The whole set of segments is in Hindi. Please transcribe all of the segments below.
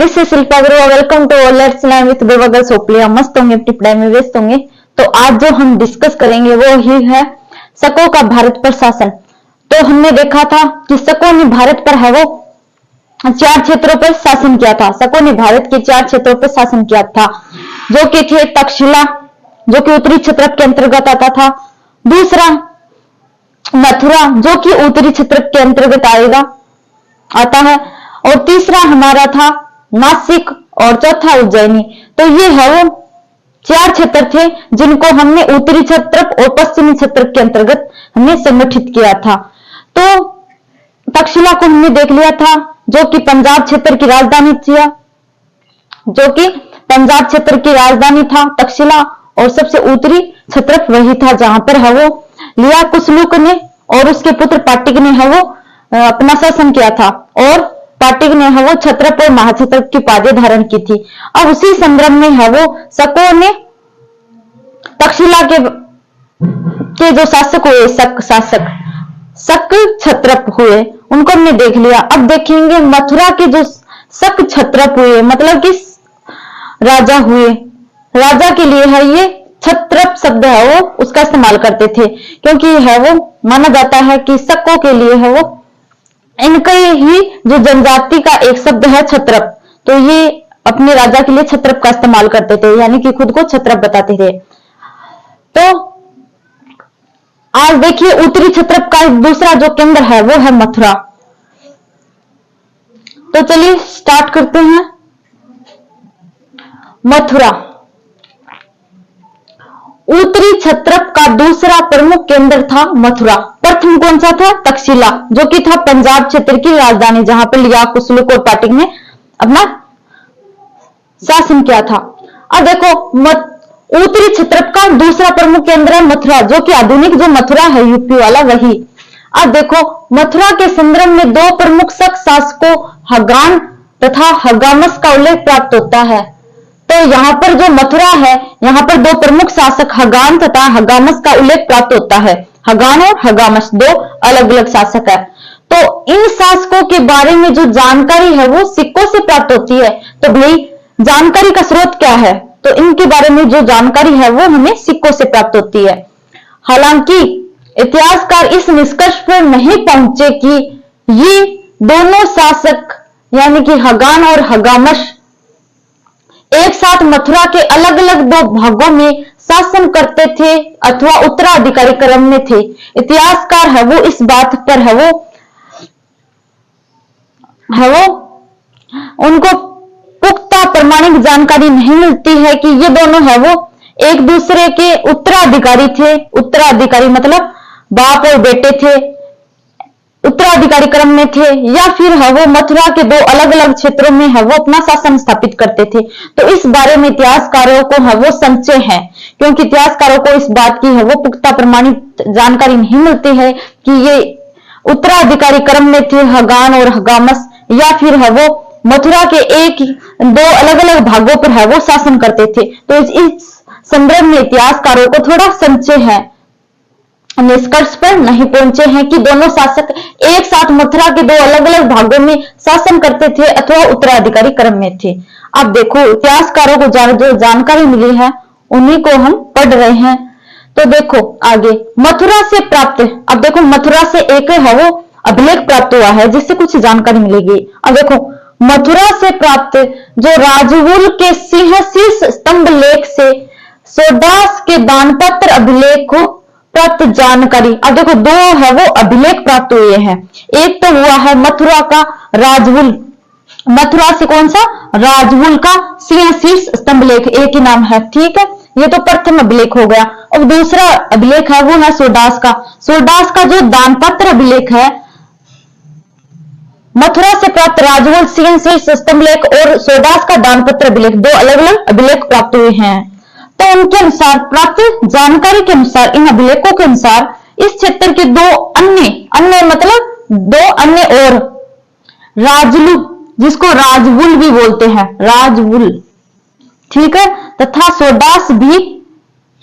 This is Shilpa Guru, welcome to let's learn with Guru Sopaliya. मस्त होंगे, अपनी पढ़ाई में व्यस्त होंगे। तो आज जो हम डिस्कस करेंगे वो ही है शकों का भारत पर शासन। तो हमने देखा था कि शकों ने भारत पर है वो 4 क्षेत्रों पर शासन किया था। शकों ने भारत के 4 क्षेत्रों पर शासन किया था, जो कि थे तक्षशिला, जो कि उत्तरी क्षेत्र के अंतर्गत आता था। दूसरा मथुरा, जो कि उत्तरी क्षेत्र के अंतर्गत आता है। और तीसरा हमारा था नासिक, और चौथा उज्जैनी। तो ये है वो 4 क्षेत्र थे जिनको हमने उत्तरी क्षेत्र और पश्चिमी क्षेत्र के अंतर्गत हमने संगठित किया था। तो तक्षशिला को हमने देख लिया था, जो कि पंजाब क्षेत्र की राजधानी थी, जो कि पंजाब क्षेत्र की राजधानी था तक्षशिला। और सबसे उत्तरी क्षेत्र वही था जहां पर है वो लिया कुशलुक ने और उसके पुत्र पाटिक ने है वो अपना शासन किया था। और पाटिक ने है वो क्षत्रप और महाक्षत्रप की उपाधि धारण की थी। अब उसी संदर्भ में है वो शकों ने तक्षशिला के जो शासक हुए, शक क्षत्रप हुए, उनको हमने देख लिया। अब देखेंगे मथुरा के जो शक क्षत्रप हुए, मतलब कि राजा हुए। राजा के लिए है ये क्षत्रप शब्द है वो उसका इस्तेमाल करते थे, क्योंकि है वो माना जाता है कि शकों के लिए है वो इनके ही जो जनजाति का एक शब्द है क्षत्रप। तो ये अपने राजा के लिए क्षत्रप का इस्तेमाल करते थे, यानी कि खुद को क्षत्रप बताते थे। तो आज देखिए उत्तरी क्षेत्रप का दूसरा जो केंद्र है वो है मथुरा। तो चलिए स्टार्ट करते हैं। मथुरा उत्तरी क्षेत्रप का दूसरा प्रमुख केंद्र था मथुरा। प्रथम कौन सा था? तक्षशिला, जो कि था पंजाब क्षेत्र की राजधानी, जहां पर लिया कुशलुक और पाटिक ने अपना शासन किया था। अब देखो उत्तरी क्षेत्रप का दूसरा प्रमुख केंद्र है मथुरा, जो कि आधुनिक जो मथुरा है यूपी वाला वही। अब देखो मथुरा के संदर्भ में 2 प्रमुख शक शासकों हगान तथा हगामस का उल्लेख प्राप्त होता है। तो यहाँ पर जो मथुरा है, यहाँ पर 2 प्रमुख शासक हगान तथा हगामस का उल्लेख प्राप्त होता है। हगान और हगामस 2 अलग अलग शासक है। तो इन शासकों के बारे में जो जानकारी है वो सिक्कों से प्राप्त होती है। तो भाई जानकारी का स्रोत क्या है? तो इनके बारे में जो जानकारी है वो हमें सिक्कों से प्राप्त होती है। हालांकि इतिहासकार इस निष्कर्ष पर नहीं पहुंचे कि ये दोनों शासक यानी कि हगान और हगामस एक साथ मथुरा के अलग अलग 2 भागों में शासन करते थे अथवा उत्तराधिकारी क्रम में थे। इतिहासकार है वो इस बात पर है वो उनको पुख्ता प्रमाणिक जानकारी नहीं मिलती है कि ये दोनों है वो एक दूसरे के उत्तराधिकारी थे। उत्तराधिकारी मतलब बाप और बेटे थे, उत्तराधिकारी क्रम में थे, या फिर है वो मथुरा के 2 अलग अलग क्षेत्रों में है वो अपना शासन स्थापित करते थे। तो इस बारे में इतिहासकारों को है वो संशय है, क्योंकि इतिहासकारों को इस बात की है वो पुख्ता प्रमाणित जानकारी नहीं मिलती है कि ये उत्तराधिकारी क्रम में थे हगान और हगामस, या फिर है वो मथुरा के 1-2 अलग अलग भागों पर है वो शासन करते थे। तो इस संदर्भ में इतिहासकारों को थोड़ा संशय है, निष्कर्ष पर नहीं पहुंचे हैं कि दोनों शासक एक साथ मथुरा के 2 अलग अलग भागों में शासन करते थे अथवा उत्तराधिकारी क्रम में थे। अब देखो इतिहासकारों को जो जानकारी मिली है उन्हीं को हम पढ़ रहे हैं। तो देखो आगे मथुरा से प्राप्त, अब देखो मथुरा से एक है वो अभिलेख प्राप्त हुआ है जिससे कुछ जानकारी मिलेगी। अब देखो मथुरा से प्राप्त जो राजवुल के सिंह शीर्ष स्तंभ लेख से सोडास के दानपत्र अभिलेख को प्राप्त जानकारी। अब देखो 2 है वो अभिलेख प्राप्त हुए हैं। एक तो हुआ है मथुरा का राजवुल, मथुरा से कौन सा? राजवुल का सिंह शीर्ष स्तंभ लेख, एक ही नाम है, ठीक है। ये तो प्रथम अभिलेख हो गया। और दूसरा अभिलेख है वो है सोडास का। सोडास का जो दानपत्र अभिलेख है, मथुरा से प्राप्त राजवुल सिंह शीर्ष स्तंभ लेख और सोडास का दानपत्र अभिलेख 2 अलग अलग अभिलेख प्राप्त हुए हैं। तो उनके अनुसार प्राप्त जानकारी के अनुसार, इन अभिलेखों के अनुसार इस क्षेत्र के 2 अन्य मतलब 2 अन्य और राजलु, जिसको राजवुल भी बोलते हैं, राजवुल, ठीक है, तथा सोडास भी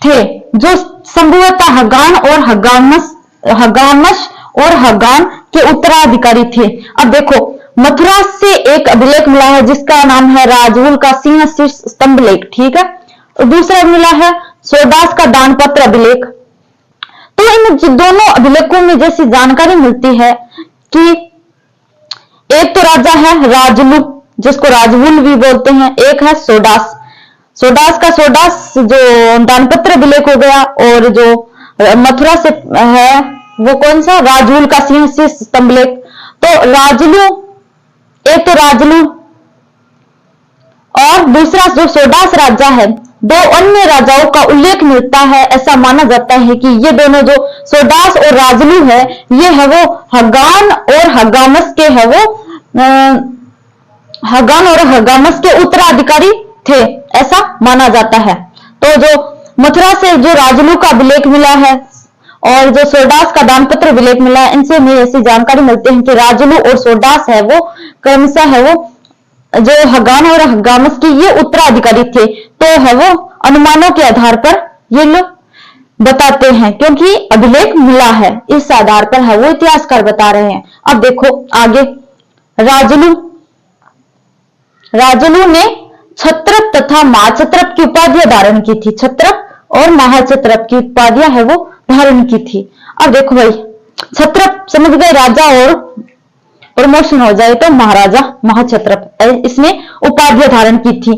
थे, जो संभवतः हगान और हगामस और हगान के उत्तराधिकारी थे। अब देखो मथुरा से एक अभिलेख मिला है जिसका नाम है राजवुल का सिंह शीर्ष स्तंभ लेख, ठीक है। और दूसरा मिला है सोरदास का दानपत्र अभिलेख। तो इन दोनों अभिलेखों में जैसी जानकारी मिलती है कि एक तो राजा है राजलु, जिसको राजवुल भी बोलते हैं, एक है सोरदास। सोरदास का सोरदास जो दानपत्र अभिलेख हो गया, और जो मथुरा से है वो कौन सा, राजवुल का सिंह शीर्ष स्तंभ लेख। तो राजलु, एक तो राजलु और दूसरा जो सोरदास राजा है, दो अन्य राजाओं का उल्लेख मिलता है। ऐसा माना जाता है कि ये दोनों जो सोरदास और राजलु है, ये है वो हगान और हगामस के है वो हगान और हगामस के उत्तराधिकारी थे, ऐसा माना जाता है। तो जो मथुरा से जो राजलु का अभिलेख मिला है और जो सोरदास का दानपत्र अभिलेख मिला है, इनसे हमें ऐसी जानकारी मिलती है कि राजलु और सोरदास है वो क्रमशः है वो जो हगान और हगामस के ये उत्तराधिकारी थे। तो है वो अनुमानों के आधार पर ये लोग बताते हैं, क्योंकि अभिलेख मिला है, इस आधार पर है वो इतिहासकार बता रहे हैं। अब देखो आगे, राजलु ने छत्रप तथा महाछत्रप की उपाधियां धारण की थी। छत्रप और महाछत्रप की उपाधियां है वो धारण की थी। अब देखो भाई, छत्रप समझ गए राजा, और प्रमोशन हो जाए तो महाराजा, महाछत्रप, इसने उपाधियां धारण की थी।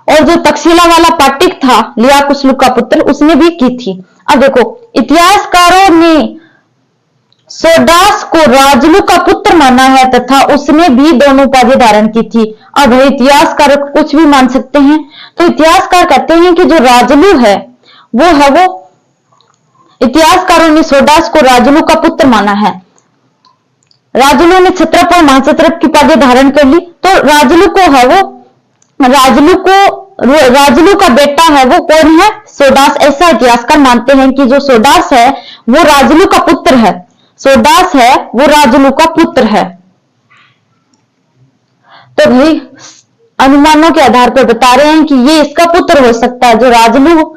और जो तक्षशिला वाला पाटिक था लिया कुशलु का पुत्र, उसने भी की थी। अब देखो, इतिहासकारों ने सोरदास को राजलु का पुत्र माना है तथा उसने भी दोनों उपाधियां धारण की थी। अब इतिहासकार कुछ भी मान सकते हैं, तो इतिहासकार कहते हैं कि जो राजलु है वो इतिहासकारों ने सोरदास को राजलु का पुत्र माना है। राजलु ने छत्रप और महाछत्रप की उपाधि धारण कर ली, तो राजलु का बेटा है वो कौन है, सोरदास। ऐसा इतिहासकार मानते हैं कि जो सोरदास है वो राजलु का पुत्र है, सोरदास है वो राजलु का पुत्र है। तो भाई अनुमानों के आधार पर बता रहे हैं कि ये इसका पुत्र हो सकता है। जो राजलु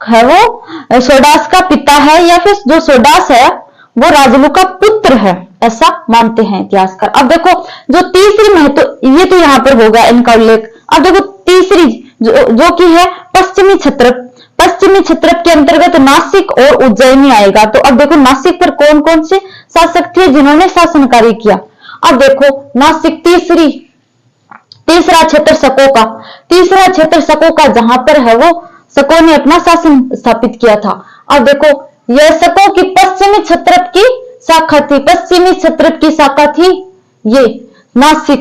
है वो सोरदास का पिता है, या फिर जो सोरदास है वो राजलु का पुत्र है, ऐसा मानते हैं इतिहासकार। अब देखो जो तीसरी महत्व, ये तो यहां पर होगा इनका उल्लेख। अब देखो तीसरी जो कि है पश्चिमी क्षत्रप। पश्चिमी क्षत्रप के अंतर्गत नासिक और उज्जैनी आएगा। तो अब देखो नासिक पर कौन कौन से शासक थे जिन्होंने शासन कार्य किया। अब देखो नासिक तीसरा क्षेत्र शकों का, तीसरा क्षेत्र शकों का, जहां पर है वो शकों ने अपना शासन स्थापित किया था। अब देखो यह शकों की पश्चिमी क्षत्रप की शाखा थी, पश्चिमी क्षत्रप की शाखा थी ये नासिक।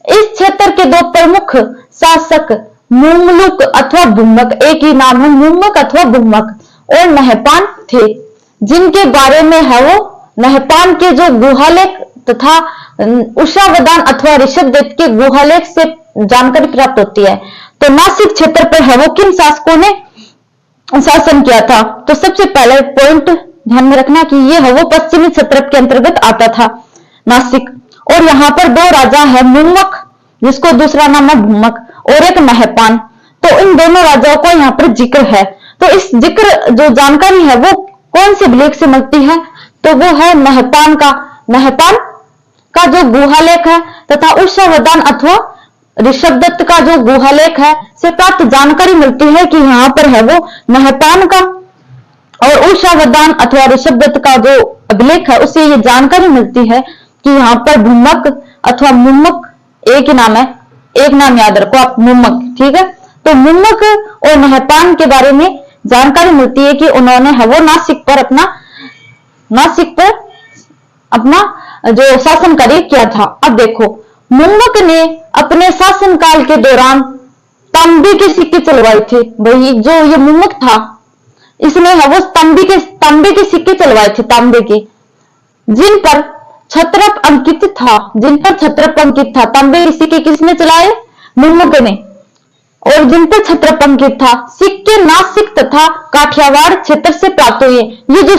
इस क्षेत्र के दो प्रमुख शासक मुमलुक अथवा भूमक, एक ही नाम है मुमक अथवा भूमक, और नहपान थे, जिनके बारे में है वो नहपान के जो गुहालेख तथा उषावदान अथवा ऋषभदेव के गुहालेख से जानकारी प्राप्त होती है। तो नासिक क्षेत्र पर है वो किन शासकों ने शासन किया था। तो सबसे पहले पॉइंट ध्यान में रखना कि ये है वो पश्चिमी क्षत्रप के अंतर्गत आता था नासिक। और यहाँ पर दो राजा है, मुमक जिसको दूसरा नाम है भूमक, और एक नहपान। तो इन दोनों राजाओं का यहाँ पर जिक्र है। तो इस जिक्र जो जानकारी है वो कौन से अभिलेख से मिलती है, तो वो है नहपान का जो गुहालेख है तथा उषावदान अथवा ऋषभदत्त का जो गुहालेख है से प्राप्त जानकारी मिलती है कि यहाँ पर है वो नहपान का और उषावदान अथवा ऋषभदत्त का जो अभिलेख है उससे ये जानकारी मिलती है कि यहाँ पर भूमक अथवा मुमक एक ही नाम है, एक नाम याद रखो आप, मुमक, ठीक है। तो मुमक और नहपान के बारे में जानकारी मिलती है कि उन्होंने है वो नासिक पर अपना जो शासन कार्य किया था। अब देखो मुमक ने अपने शासनकाल के दौरान तांबे के सिक्के चलवाए थे। भाई जो ये मुमक था इसने है वो तांबे के सिक्के चलवाए थे, तांबे के, जिन पर छत्रप अंकित था। तांबे के सिक्के किसने चलाए, मुमक ने, और जिन पर छत्रप अंकित था। सिक्के नासिक तथा काठियावाड़ क्षेत्र से प्राप्त हुए। ये जो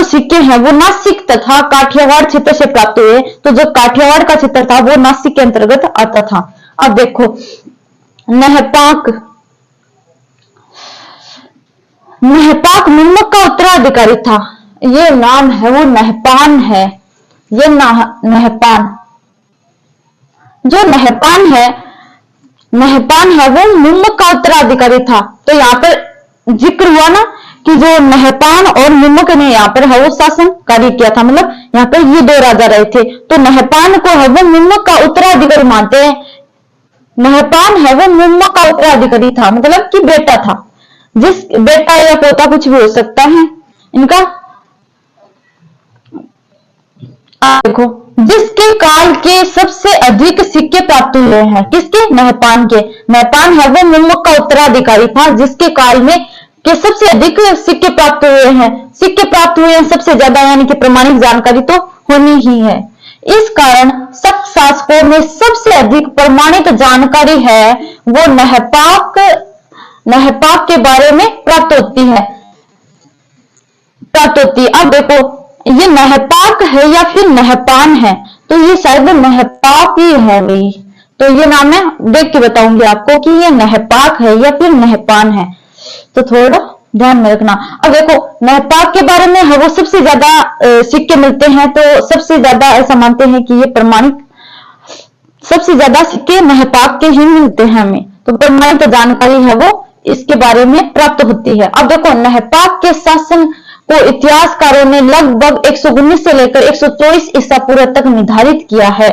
सिक्के हैं वो नासिक तथा काठियावाड़ क्षेत्र से प्राप्त हुए। तो जो काठियावाड़ का क्षेत्र था वो नासिक के अंतर्गत आता था। अब देखो नहपाक मुमक का उत्तराधिकारी था। ये नाम है वो नहपान है, ये नहपान। जो नहपान है वो मुम्मक का उत्तराधिकारी था। तो यहाँ पर जिक्र हुआ ना कि जो नहपान और मुम्मक ने यहाँ पर है वो शासन कार्य किया था, मतलब यहाँ पर ये दो राजा रहे थे। तो नहपान को है वो मुम्मक का उत्तराधिकारी मानते हैं। नहपान है वो मुम्मक का उत्तराधिकारी था, मतलब कि बेटा था, जिस बेटा या पोता कुछ भी हो सकता है इनका। देखो, जिसके काल के सबसे अधिक सिक्के प्राप्त हुए हैं, किसके? नहपान के। नहपान है वो मुम्मक का उत्तराधिकारी था जिसके काल में के सबसे अधिक सिक्के प्राप्त हुए हैं। सिक्के प्राप्त हुए हैं सबसे ज्यादा, यानी कि प्रमाणिक जानकारी तो होनी ही है। इस कारण शक शासकों में सबसे अधिक प्रमाणित जानकारी है वो नहपाक के बारे में प्राप्त होती है। अब देखो, ये नहपाक है या फिर नहपान है, तो ये शायद नहपाक ही है भाई। तो ये नाम मैं देख के बताऊंगी आपको कि ये नहपाक है या फिर नहपान है, तो थोड़ा ध्यान में रखना। अब देखो, नहपाक के बारे में है वो सबसे ज्यादा सिक्के मिलते हैं, तो सबसे ज्यादा ऐसा मानते हैं कि ये प्रमाणिक, सबसे ज्यादा सिक्के नहपाक के ही मिलते हैं हमें। तो प्रमाणिक जानकारी है वो इसके बारे में प्राप्त होती है। अब देखो, नहपाक के शासन को इतिहासकारों ने लगभग 119 से लेकर 124 ईसा पूर्व तक निर्धारित किया है।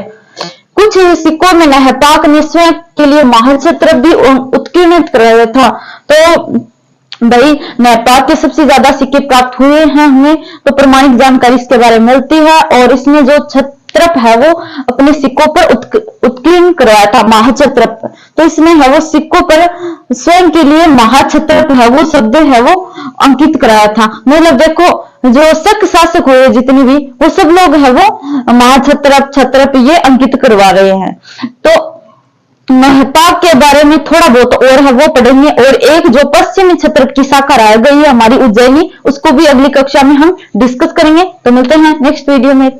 कुछ सिक्कों में नहपाक ने स्वयं के लिए महाक्षत्रप भी उत्कीर्ण कराया था। तो भाई, नहपाक के सबसे ज्यादा सिक्के प्राप्त हुए हैं हमें, तो प्रमाणिक जानकारी इसके बारे में मिलती है। और इसने जो क्षत्रप है वो अपने सिक्कों पर उत्कीर्ण करवाया था, महाक्षत्रप। तो इसमें है वो सिक्कों पर स्वयं के लिए महाक्षत्रप है वो शब्द है वो अंकित कराया था। मतलब देखो, जो शक शासक हुए जितने भी, वो सब लोग है वो महाक्षत्रप क्षत्रप ये अंकित करवा रहे हैं। तो नहपाक के बारे में थोड़ा बहुत और है वो पढ़ेंगे। और एक जो पश्चिमी क्षत्रप की शाखा रह गई है हमारी उज्जैनी, उसको भी अगली कक्षा में हम डिस्कस करेंगे। तो मिलते हैं नेक्स्ट वीडियो में।